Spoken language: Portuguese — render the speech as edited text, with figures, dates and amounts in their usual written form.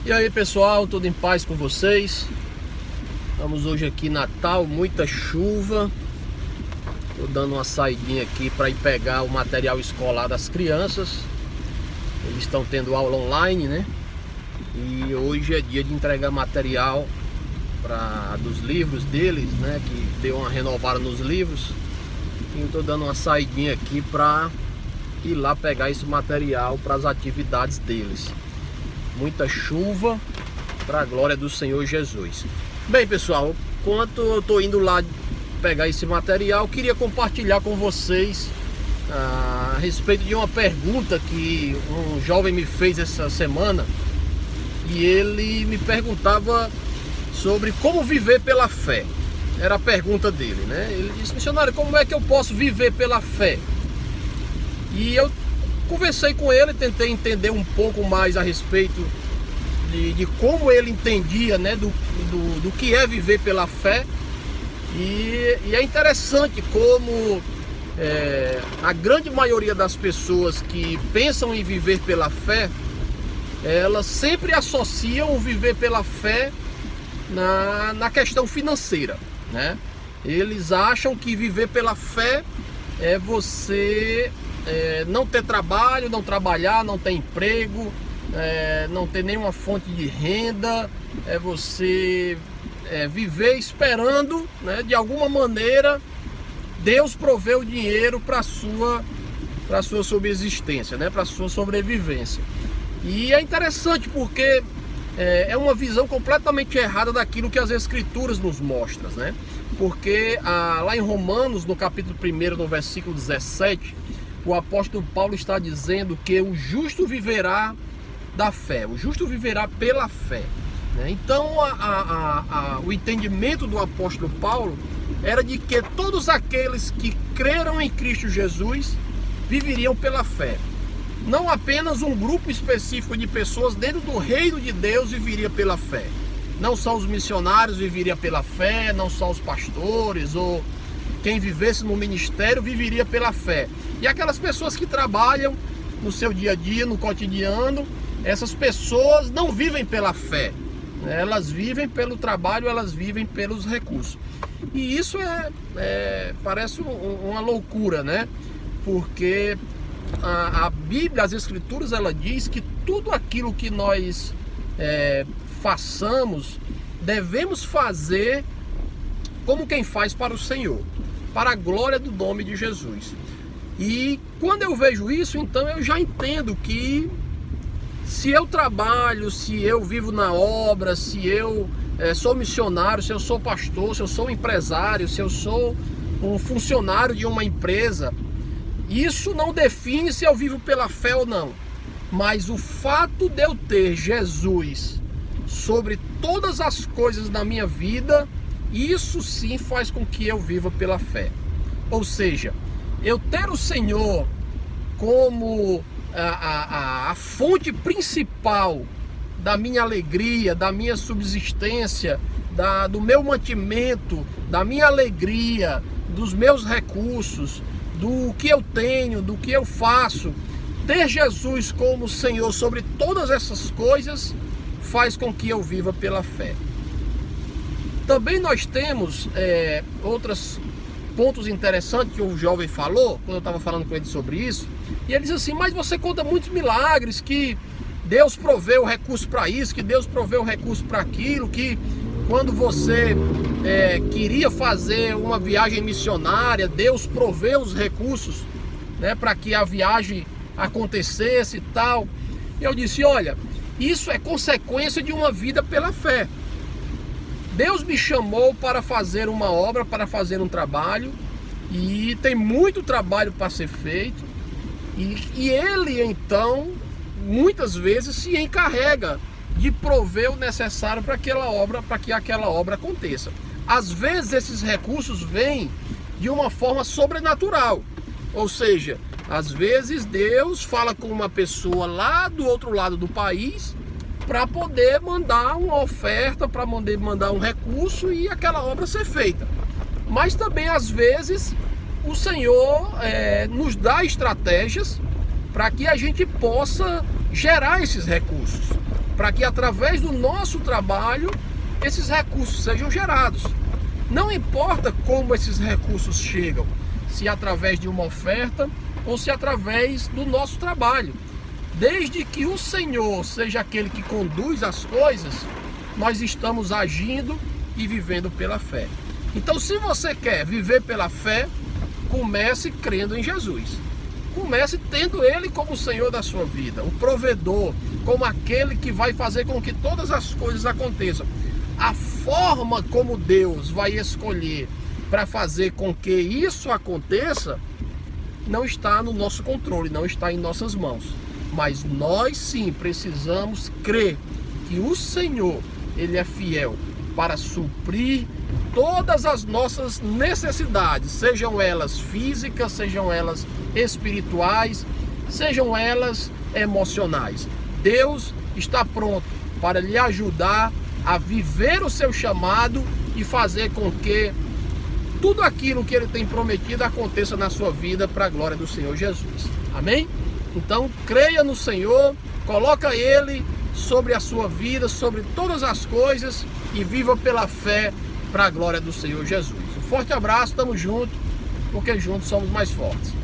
E aí pessoal, tudo em paz com vocês? Estamos hoje aqui Natal, muita chuva. Tô dando uma saidinha aqui para ir pegar o material escolar das crianças. Eles estão tendo aula online, né? E hoje é dia de entregar material dos livros deles, né? Que deu uma renovada nos livros. E eu tô dando uma saidinha aqui para ir lá pegar esse material para as atividades deles. Muita chuva, para a glória do Senhor Jesus. Bem pessoal, enquanto eu estou indo lá pegar esse material, queria compartilhar com vocês a respeito de uma pergunta que um jovem me fez essa semana. E ele me perguntava sobre como viver pela fé. Era a pergunta dele, né? Ele disse: missionário, como é que eu posso viver pela fé? E eu conversei com ele, tentei entender um pouco mais a respeito de como ele entendia, né, do que é viver pela fé. E é interessante como a grande maioria das pessoas que pensam em viver pela fé, elas sempre associam o viver pela fé na questão financeira, né? Eles acham que viver pela fé é você não ter trabalho, não trabalhar, não ter emprego, não ter nenhuma fonte de renda, é você viver esperando, né, de alguma maneira Deus prover o dinheiro para sua subsistência, né, para sua sobrevivência. E é interessante porque é uma visão completamente errada daquilo que as Escrituras nos mostram, né? Porque lá em Romanos, no capítulo 1, no versículo 17, o apóstolo Paulo está dizendo que o justo viverá da fé, o justo viverá pela fé, né? Então o entendimento do apóstolo Paulo era de que todos aqueles que creram em Cristo Jesus viveriam pela fé. Não apenas um grupo específico de pessoas dentro do reino de Deus viveria pela fé. Não só os missionários viveriam pela fé, não só os pastores ou quem vivesse no ministério viveria pela fé. E aquelas pessoas que trabalham no seu dia a dia, no cotidiano, essas pessoas não vivem pela fé. Elas vivem pelo trabalho, elas vivem pelos recursos. E isso parece uma loucura, né? Porque a Bíblia, as Escrituras, ela diz que tudo aquilo que nós façamos, devemos fazer como quem faz para o Senhor, para a glória do nome de Jesus. E quando eu vejo isso, então eu já entendo que se eu trabalho, se eu vivo na obra, se eu sou missionário, se eu sou pastor, se eu sou empresário, se eu sou um funcionário de uma empresa, isso não define se eu vivo pela fé ou não. Mas o fato de eu ter Jesus sobre todas as coisas da minha vida, isso sim faz com que eu viva pela fé. Ou seja, eu ter o Senhor como a fonte principal da minha alegria, da minha subsistência, do meu mantimento, da minha alegria, dos meus recursos, do que eu tenho, do que eu faço, ter Jesus como Senhor sobre todas essas coisas faz com que eu viva pela fé. Também nós temos outros pontos interessantes que o jovem falou, quando eu estava falando com ele sobre isso, e ele diz assim: mas você conta muitos milagres, que Deus proveu recurso para isso, que Deus proveu recurso para aquilo, que quando você queria fazer uma viagem missionária, Deus proveu os recursos, né, para que a viagem acontecesse e tal. Eu disse: olha, isso é consequência de uma vida pela fé. Deus me chamou para fazer uma obra, para fazer um trabalho, e tem muito trabalho para ser feito, e Ele então muitas vezes se encarrega de prover o necessário para que aquela obra aconteça. Às vezes esses recursos vêm de uma forma sobrenatural, ou seja, às vezes Deus fala com uma pessoa lá do outro lado do país para poder mandar uma oferta, para poder mandar um recurso e aquela obra ser feita. Mas também às vezes o Senhor nos dá estratégias para que a gente possa gerar esses recursos, para que através do nosso trabalho esses recursos sejam gerados. Não importa como esses recursos chegam, se através de uma oferta ou se através do nosso trabalho. Desde que o Senhor seja aquele que conduz as coisas, nós estamos agindo e vivendo pela fé. Então, se você quer viver pela fé, comece crendo em Jesus. Comece tendo Ele como o Senhor da sua vida, o provedor, como aquele que vai fazer com que todas as coisas aconteçam. A forma como Deus vai escolher para fazer com que isso aconteça não está no nosso controle, não está em nossas mãos. Mas nós sim precisamos crer que o Senhor, Ele é fiel para suprir todas as nossas necessidades, sejam elas físicas, sejam elas espirituais, sejam elas emocionais. Deus está pronto para lhe ajudar a viver o seu chamado e fazer com que tudo aquilo que Ele tem prometido aconteça na sua vida para a glória do Senhor Jesus. Amém? Então creia no Senhor, coloca Ele sobre a sua vida, sobre todas as coisas e viva pela fé para a glória do Senhor Jesus. Um forte abraço, estamos juntos, porque juntos somos mais fortes.